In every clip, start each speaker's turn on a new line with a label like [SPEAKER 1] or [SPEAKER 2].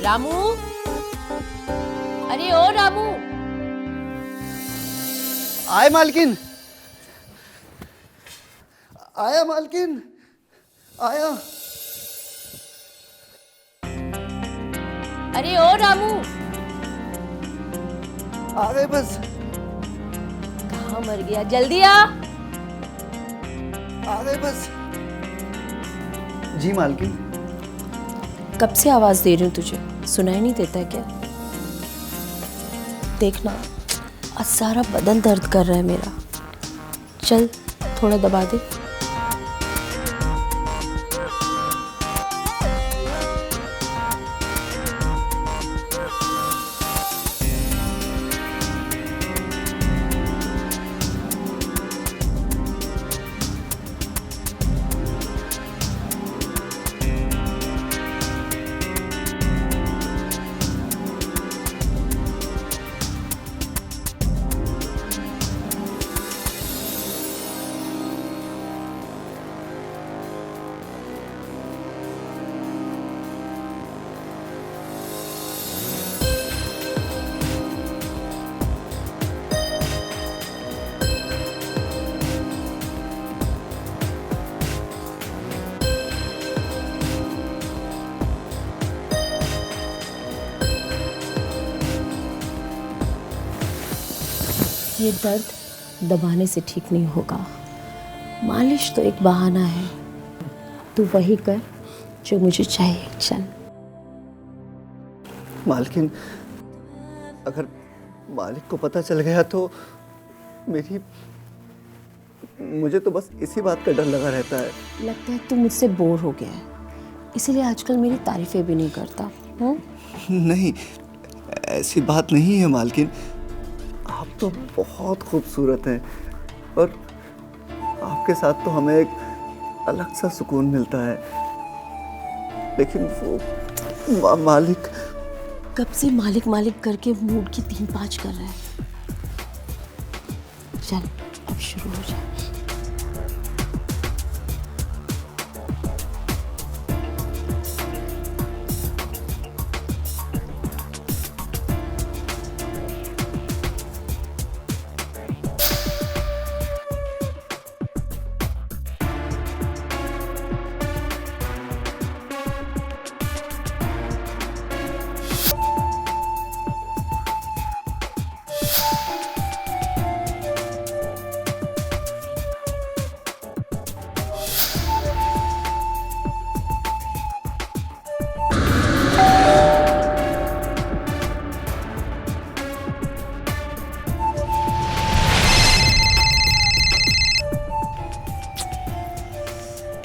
[SPEAKER 1] रामू, अरे ओ रामू।
[SPEAKER 2] आए मालकिन, आया मालकिन, आया।
[SPEAKER 1] अरे ओ रामू,
[SPEAKER 2] आ गए बस।
[SPEAKER 1] कहाँ मर गया? जल्दी आ।
[SPEAKER 2] आ गए बस। जी मालकिन।
[SPEAKER 1] कब से आवाज दे रही हूँ तुझे, सुनाई नहीं देता है क्या? देखना, आज सारा बदन दर्द कर रहा है मेरा। चल थोड़ा दबा दे। ये दर्द दबाने से ठीक नहीं होगा। मालिश तो एक बहाना है। तू वही कर जो मुझे चाहिए। चल।
[SPEAKER 2] मालकिन, अगर मालिक को पता चल गया तो मुझे तो बस इसी बात का डर लगा रहता है।
[SPEAKER 1] लगता है तू मुझसे बोर हो गया है, इसीलिए आजकल मेरी तारीफें भी नहीं करता।
[SPEAKER 2] नहीं, ऐसी बात नहीं है मालकिन। आप तो बहुत खूबसूरत हैं और आपके साथ तो हमें एक अलग सा सुकून मिलता है। लेकिन वो मालिक
[SPEAKER 1] कब से मालिक मालिक करके मूड की 3-5 कर रहा है। चल अब शुरू हो जाए।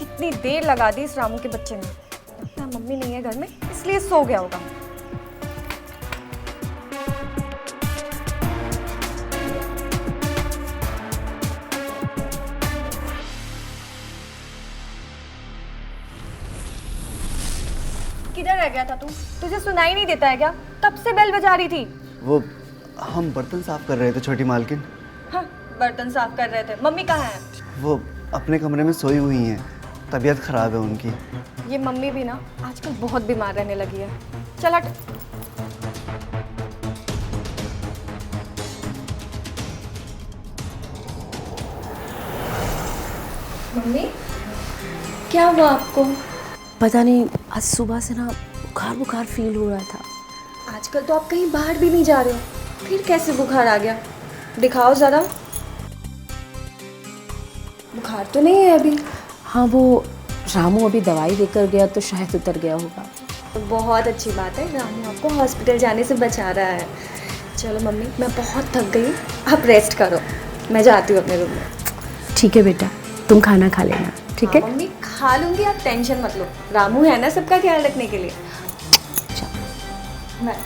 [SPEAKER 3] इतनी देर लगा दी इस रामू के बच्चे ने। लगता है मम्मी नहीं है घर में, इसलिए सो गया होगा। किधर रह गया था तू? तुझे सुनाई नहीं देता है क्या? तब से बेल बजा रही थी।
[SPEAKER 2] वो हम बर्तन साफ कर रहे थे छोटी मालकिन।
[SPEAKER 3] हाँ, बर्तन साफ कर रहे थे। मम्मी कहाँ है?
[SPEAKER 2] वो अपने कमरे में सोई हुई हैं, तबीयत खराब है उनकी।
[SPEAKER 3] ये मम्मी भी ना आजकल बहुत बीमार रहने लगी है। चल हट। मम्मी, क्या हुआ आपको?
[SPEAKER 1] पता नहीं, आज सुबह से ना बुखार बुखार फील हो रहा था।
[SPEAKER 3] आजकल तो आप कहीं बाहर भी नहीं जा रहे हो, फिर कैसे बुखार आ गया? दिखाओ जरा। बुखार तो नहीं है अभी?
[SPEAKER 1] हाँ, वो रामू अभी दवाई देकर गया तो शायद उतर गया होगा।
[SPEAKER 3] तो बहुत अच्छी बात है, रामू आपको हॉस्पिटल जाने से बचा रहा है। चलो मम्मी, मैं बहुत थक गई, आप रेस्ट करो, मैं जाती हूँ अपने रूम में।
[SPEAKER 1] ठीक है बेटा, तुम खाना खा लेना। ठीक है
[SPEAKER 3] मम्मी, खा लूंगी, आप टेंशन मत लो। रामू है ना सबका ख्याल रखने के लिए।
[SPEAKER 1] चल
[SPEAKER 3] बाय।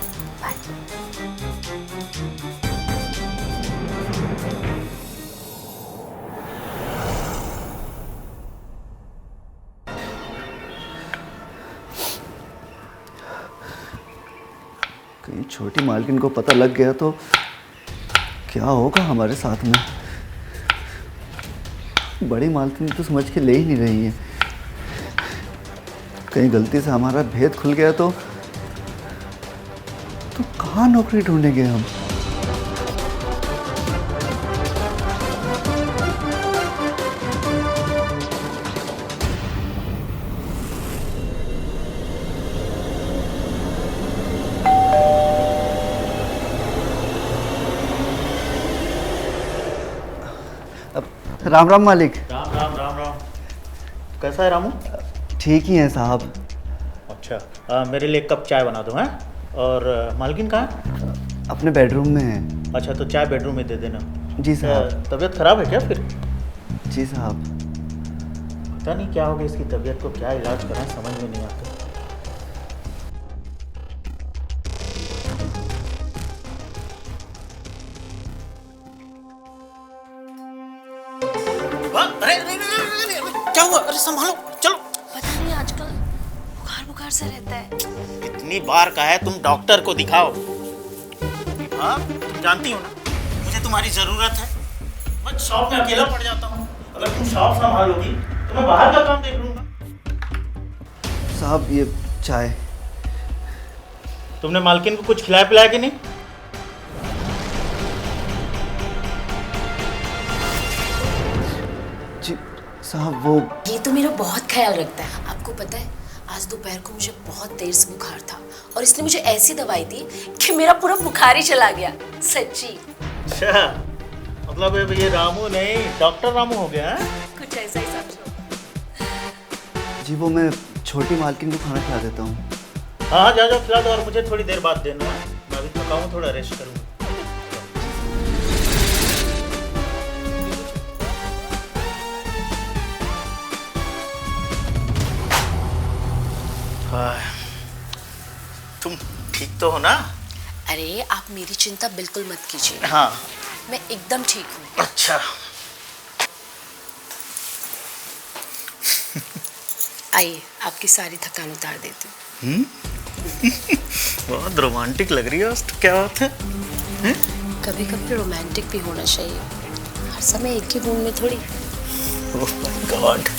[SPEAKER 2] कहीं छोटी मालकिन को पता लग गया तो क्या होगा हमारे साथ में। बड़ी मालकिन तो समझ के ले ही नहीं रही है। कहीं गलती से हमारा भेद खुल गया तो कहाँ नौकरी ढूंढेंगे हम? राम राम मालिक।
[SPEAKER 4] राम राम राम राम। कैसा है रामू?
[SPEAKER 2] ठीक ही है साहब।
[SPEAKER 4] अच्छा, मेरे लिए एक कप चाय बना दो हैं। और मालकिन कहाँ है?
[SPEAKER 2] अपने बेडरूम में है।
[SPEAKER 4] अच्छा, तो चाय बेडरूम में दे देना।
[SPEAKER 2] जी साहब।
[SPEAKER 4] तबीयत खराब है क्या फिर?
[SPEAKER 2] जी साहब।
[SPEAKER 4] पता नहीं क्या हो गया इसकी तबीयत को, क्या इलाज कराएं समझ में नहीं आता। अरे अरे अरे अरे अरे, क्या हुआ? अरे संभालो, चलो।
[SPEAKER 1] पता नहीं आजकल बुखार बुखार सा रहता है।
[SPEAKER 4] कितनी बार कहा है तुम डॉक्टर को दिखाओ। हाँ, तुम जानती हो ना मुझे तुम्हारी जरूरत है। मैं शॉप में अकेला पड़ जाता हूँ। अगर तुम शॉप संभालोगी तो मैं बाहर का काम देख लूंगा।
[SPEAKER 2] साहब ये चाय।
[SPEAKER 4] तुमने मालकिन को कुछ खिलाया पिलाया कि नहीं?
[SPEAKER 2] जी साहब वो
[SPEAKER 1] ये तो मेरा बहुत ख्याल रखता है। आपको पता है आज दोपहर को मुझे बहुत तेज बुखार था और इसने मुझे ऐसी दवाई दी कि मेरा पूरा बुखार ही चला गया। सच्ची।
[SPEAKER 4] अच्छा, मतलब ये रामू नहीं डॉक्टर रामू हो गया है?
[SPEAKER 1] कुछ ऐसा ही समझो।
[SPEAKER 2] जी वो मैं छोटी मालकिन को खाना खिला देता हूँ।
[SPEAKER 4] हाँ, जा जाओ खिला दो और मुझे थोड़ी देर बाद देना। मैं अभी थका हूँ, थोड़ा रेस्ट करूँगा। तुम ठीक तो हो ना?
[SPEAKER 1] अरे आप मेरी चिंता बिल्कुल मत कीजिए।
[SPEAKER 4] हाँ।
[SPEAKER 1] मैं एकदम ठीक हूँ।
[SPEAKER 4] अच्छा।
[SPEAKER 1] आइए आपकी सारी थकान उतार देती हूँ।
[SPEAKER 4] बहुत रोमांटिक लग रही है आज तो। क्या बात है?
[SPEAKER 1] कभी कभी रोमांटिक भी होना चाहिए, हर समय एक ही मूड में थोड़ी।
[SPEAKER 4] Oh my God.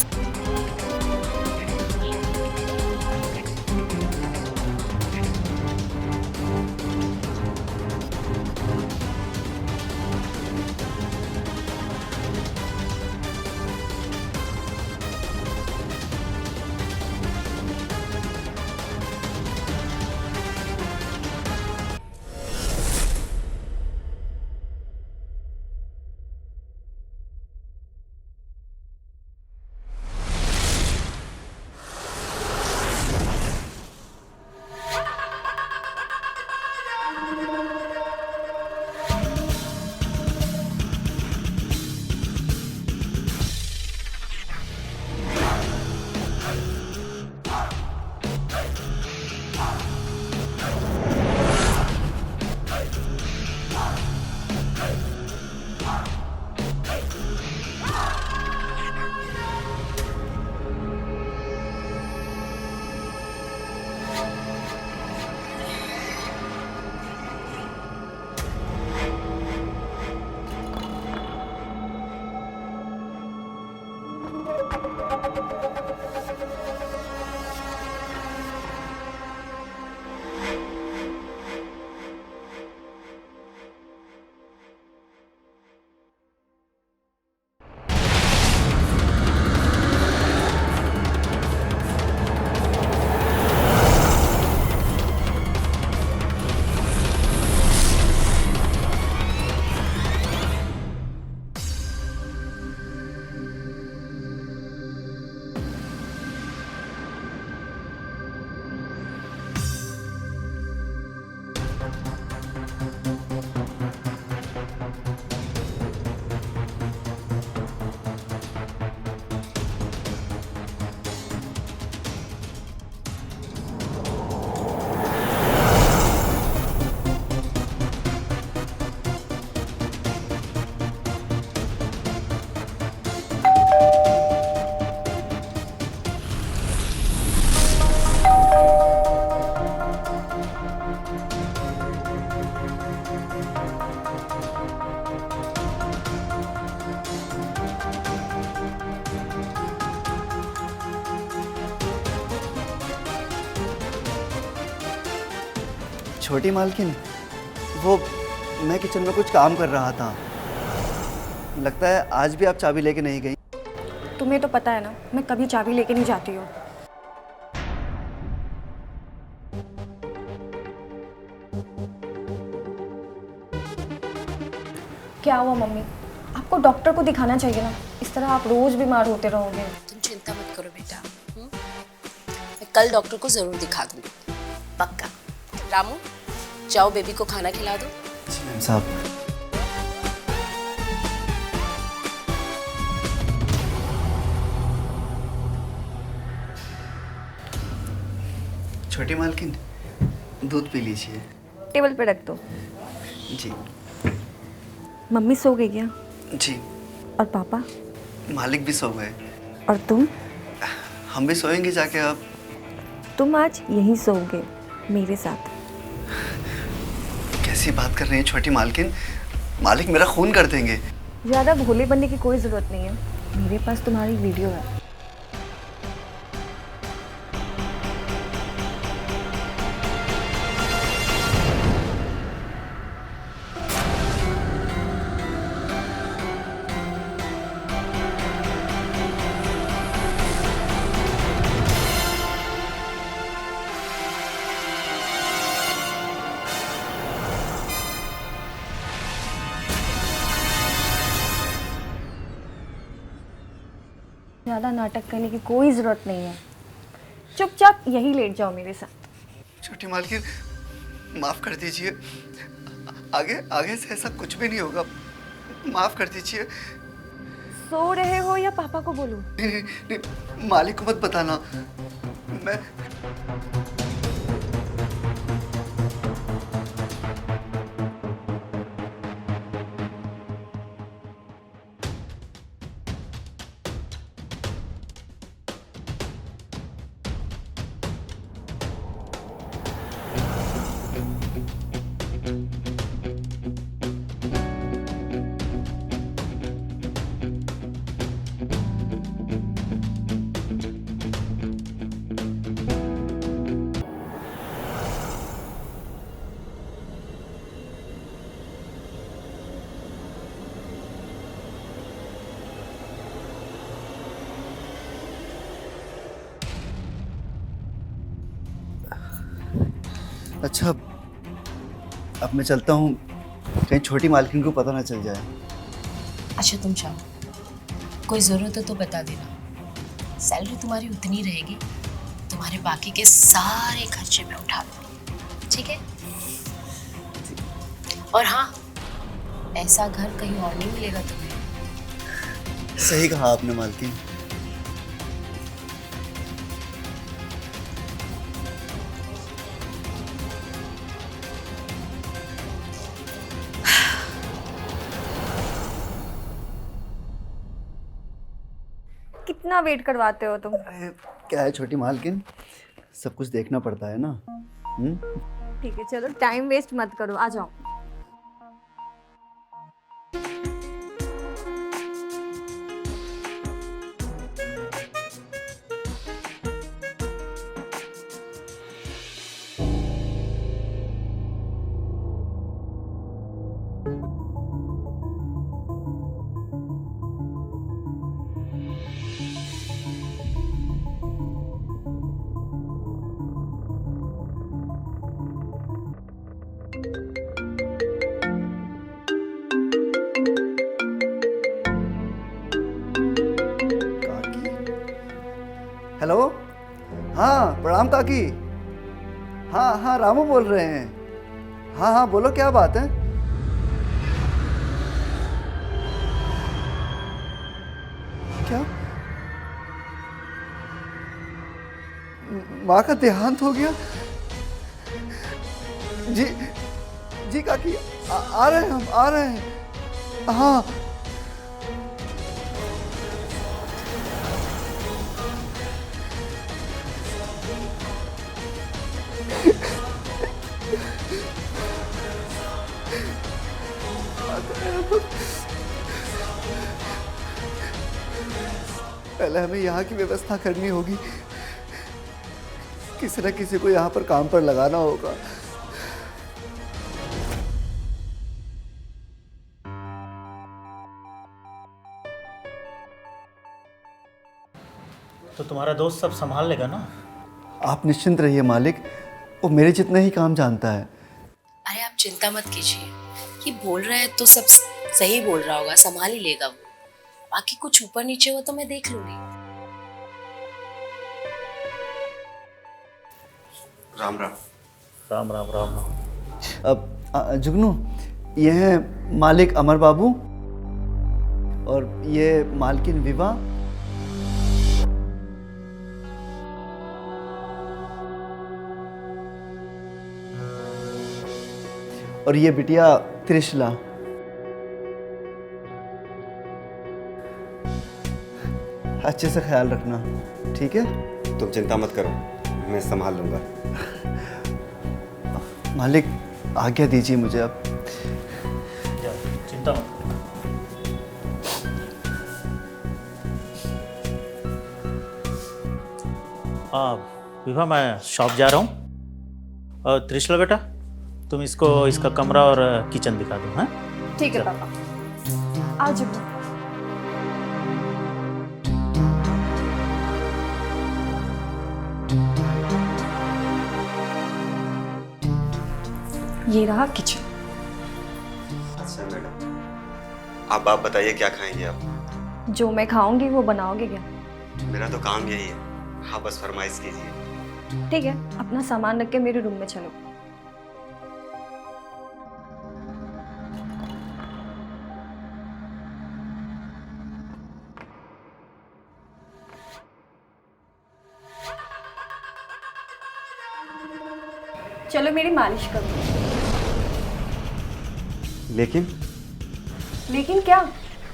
[SPEAKER 2] छोटी मालकिन वो मैं किचन में कुछ काम कर रहा था। लगता है आज भी आप चाबी लेके नहीं गई।
[SPEAKER 3] तुम्हें तो पता है ना, मैं कभी चाबी लेके नहीं जाती हूँ। क्या हुआ मम्मी? आपको डॉक्टर को दिखाना चाहिए ना, इस तरह आप रोज बीमार होते रहोगे।
[SPEAKER 1] तुम चिंता मत करो बेटा, मैं कल डॉक्टर को जरूर दिखा दूंगी, पक्का। रामू, जाओ बेबी को खाना खिला दो।
[SPEAKER 2] जी मैम साहब। छोटी मालकिन, दूध पी लीजिए।
[SPEAKER 3] टेबल पे रख दो।
[SPEAKER 2] जी।
[SPEAKER 3] मम्मी सो गई क्या?
[SPEAKER 2] जी।
[SPEAKER 3] और पापा?
[SPEAKER 2] मालिक भी सो गए।
[SPEAKER 3] और तुम?
[SPEAKER 2] हम भी सोएंगे जाके अब।
[SPEAKER 3] तुम आज यहीं सोओगे मेरे साथ।
[SPEAKER 2] कैसी बात कर रही हैं छोटी मालकिन? मालिक मेरा खून कर देंगे।
[SPEAKER 3] ज़्यादा भोले बनने की कोई ज़रूरत नहीं है, मेरे पास तुम्हारी वीडियो है। ज़्यादा नाटक करने की कोई ज़रूरत नहीं है, चुपचाप यही लेट जाओ मेरे साथ।
[SPEAKER 2] छोटी मालकिन, माफ कर दीजिए। आगे आगे से ऐसा कुछ भी नहीं होगा। माफ कर दीजिए।
[SPEAKER 3] सो रहे हो या पापा को बोलूं?
[SPEAKER 2] नहीं, नहीं, नहीं, मालिक को मत बताना। मैं अच्छा, अब मैं चलता हूँ, कहीं छोटी मालकिन को पता ना चल जाए।
[SPEAKER 1] अच्छा तुम जाओ, कोई ज़रूरत हो तो बता देना। सैलरी तुम्हारी उतनी रहेगी, तुम्हारे बाकी के सारे खर्चे मैं उठा लूँगी, ठीक है? और हाँ, ऐसा घर कहीं और नहीं मिलेगा तुम्हें।
[SPEAKER 2] सही कहा आपने मालकिन।
[SPEAKER 3] कितना वेट करवाते हो तुम?
[SPEAKER 2] अरे, क्या है छोटी मालकिन, सब कुछ देखना पड़ता है ना।
[SPEAKER 3] ठीक है, चलो टाइम वेस्ट मत करो, आ जाओ।
[SPEAKER 2] हेलो, हाँ प्रणाम काकी। हाँ हाँ, रामू बोल रहे हैं। हाँ हाँ, बोलो क्या बात है। क्या माँ का देहांत हो गया? जी जी काकी, आ रहे हैं हम, आ रहे हैं। हाँ पहले हमें यहाँ की व्यवस्था करनी होगी, किसी न किसी को यहाँ पर काम पर लगाना होगा।
[SPEAKER 4] तो तुम्हारा दोस्त सब संभाल लेगा ना?
[SPEAKER 2] आप निश्चिंत रहिए मालिक, वो मेरे जितना ही काम जानता है।
[SPEAKER 1] अरे आप चिंता मत कीजिए, ये बोल रहा है तो सब सही बोल रहा होगा, संभाल ही लेगा वो। बाकी कुछ ऊपर नीचे हो तो मैं देख लूंगी।
[SPEAKER 5] राम राम।
[SPEAKER 4] राम राम राम राम।
[SPEAKER 2] अब जुगनू, ये हैं मालिक अमर बाबू और ये मालकिन विवा। और ये बिटिया त्रिशला। अच्छे से ख्याल रखना, ठीक है?
[SPEAKER 5] तुम चिंता मत करो, मैं संभाल लूंगा।
[SPEAKER 2] मालिक आज्ञा दीजिए मुझे अब।
[SPEAKER 4] जाओ, चिंता मत करो। विभा, मैं शॉप जा रहा हूँ। और त्रिशला बेटा, तुम इसको इसका कमरा और किचन दिखा दो। हाँ,
[SPEAKER 3] ठीक है पापा, आ जाओ। ये रहा किचन।
[SPEAKER 5] अच्छा मैडम, आप बताइए क्या खाएंगे आप?
[SPEAKER 3] जो मैं खाऊंगी वो बनाओगे क्या?
[SPEAKER 5] मेरा तो काम यही है, हाँ बस फरमाइश कीजिए।
[SPEAKER 3] ठीक है, अपना सामान रख के मेरे रूम में चलो। चलो मेरी मालिश करो। लेकिन क्या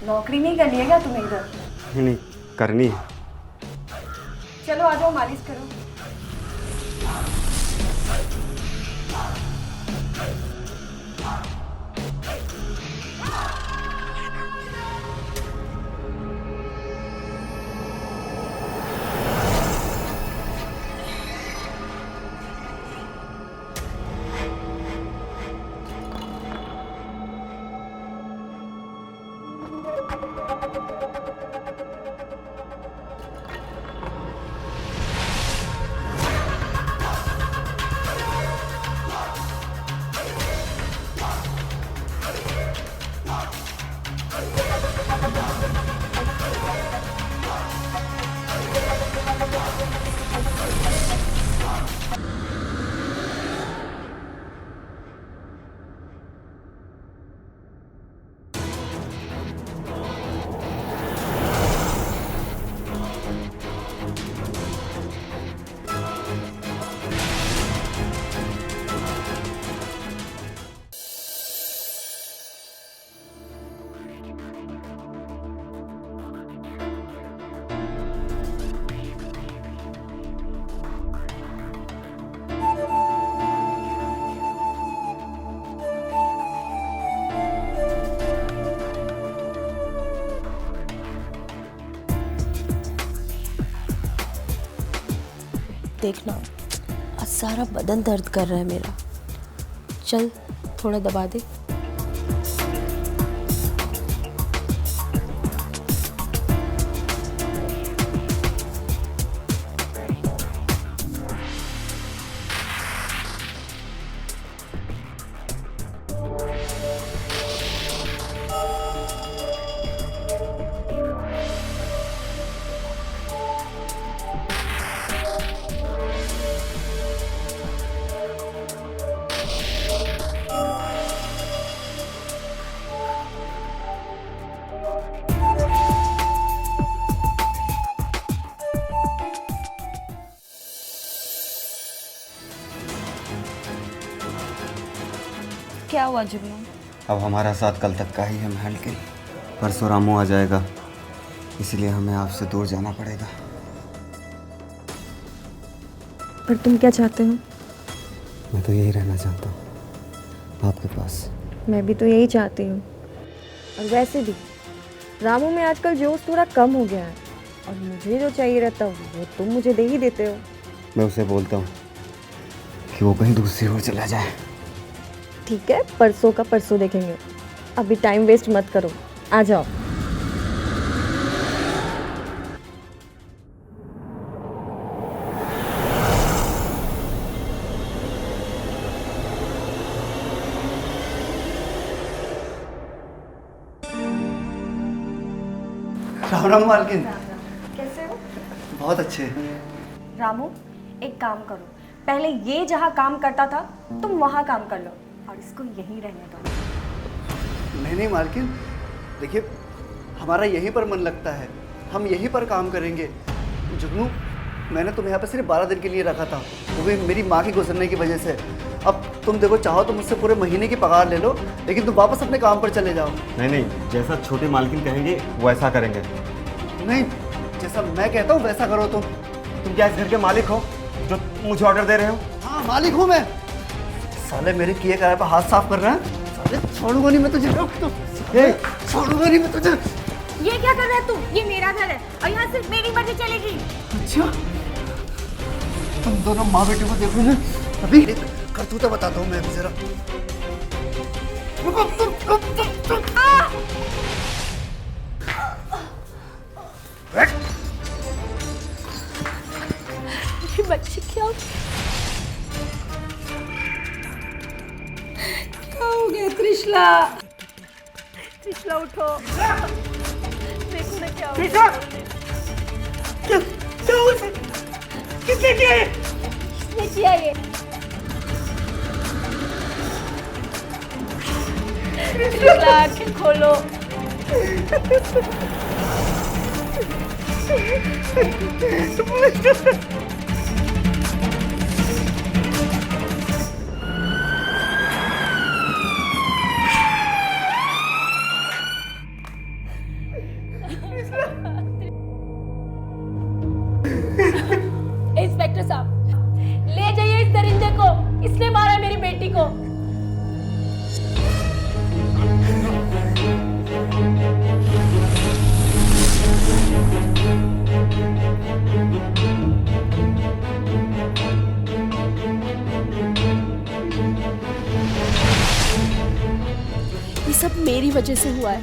[SPEAKER 3] नौकरी नहीं करनी है क्या तुम्हें इधर?
[SPEAKER 5] नहीं, करनी है।
[SPEAKER 3] चलो आ जाओ, मालिश करो।
[SPEAKER 1] देखना, आज सारा बदन दर्द कर रहा है मेरा। चल थोड़ा दबा दे।
[SPEAKER 3] क्या हुआ जुगनू?
[SPEAKER 5] अब हमारा साथ कल तक का ही है महल के। परसों रामू आ जाएगा, इसलिए हमें आपसे दूर जाना पड़ेगा।
[SPEAKER 3] पर तुम क्या चाहते हो?
[SPEAKER 5] मैं तो यही रहना चाहता हूँ आपके पास।
[SPEAKER 3] मैं भी तो यही चाहती हूँ। और वैसे भी रामू में आजकल जोश थोड़ा कम हो गया है, और मुझे जो चाहिए रहता वो तुम मुझे दे ही देते हो।
[SPEAKER 5] मैं उसे बोलता हूँ कि वो कहीं दूसरी ओर चला जाए।
[SPEAKER 3] ठीक है, परसों का परसों देखेंगे। अभी टाइम वेस्ट मत करो, आ जाओ।
[SPEAKER 2] राम मालकिन।
[SPEAKER 3] कैसे हो?
[SPEAKER 2] बहुत अच्छे।
[SPEAKER 3] रामू, एक काम करो, पहले ये जहाँ काम करता था तुम वहाँ काम कर लो और इसको यहीं रहने दो।
[SPEAKER 2] नहीं मालकिन, देखिए हमारा यहीं पर मन लगता है, हम यहीं पर काम करेंगे। जुगनू, मैंने तुम्हें यहाँ पर सिर्फ 12 दिन के लिए रखा था, वो भी मेरी माँ के गुजरने की वजह से। अब तुम देखो, चाहो तो मुझसे पूरे महीने की पगार ले लो, लेकिन तुम वापस अपने काम पर चले जाओ।
[SPEAKER 5] नहीं, जैसा छोटे मालकिन कहेंगे वैसा करेंगे।
[SPEAKER 2] नहीं, जैसा मैं कहता हूँ वैसा करो तुम।
[SPEAKER 5] तुम क्या इस घर के मालिक हो जो मुझे ऑर्डर दे रहे हो?
[SPEAKER 2] हाँ मालिक हूँ मैं। साले मेरे किए कराए पर हाथ साफ कर रहे हैं। साले छोड़ूंगा नहीं मैं तुझे, छोड़ूंगा नहीं मैं तुझे।
[SPEAKER 3] ये क्या कर रहा है तू? ये मेरा घर है और यहाँ सिर्फ मेरी मर्जी चलेगी।
[SPEAKER 2] अच्छा, तुम दोनों माँ बेटे को देखो ना, अभी करतूता बताता हूँ मैं अभी जरा।
[SPEAKER 3] ये बच्चे क्या हो गया? त्रिशला, त्रिशला उठो, देखो ना क्या हो गया।
[SPEAKER 4] किसने किया ये?
[SPEAKER 3] किसने किया ये? त्रिशला, आंखें खोलो। इंस्पेक्टर साहब, ले जाइए इस दरिंदे को, इसने मारा मेरी बेटी को। ये सब मेरी वजह से हुआ है।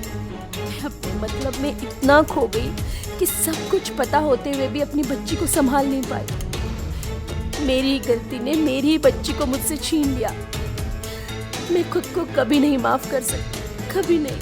[SPEAKER 3] अब मतलब मैं इतना खो गई कि सब कुछ पता होते हुए भी अपनी बच्ची को संभाल नहीं पाई। मेरी गलती ने मेरी बच्ची को मुझसे छीन लिया। मैं खुद को कभी नहीं माफ कर सकती, कभी नहीं।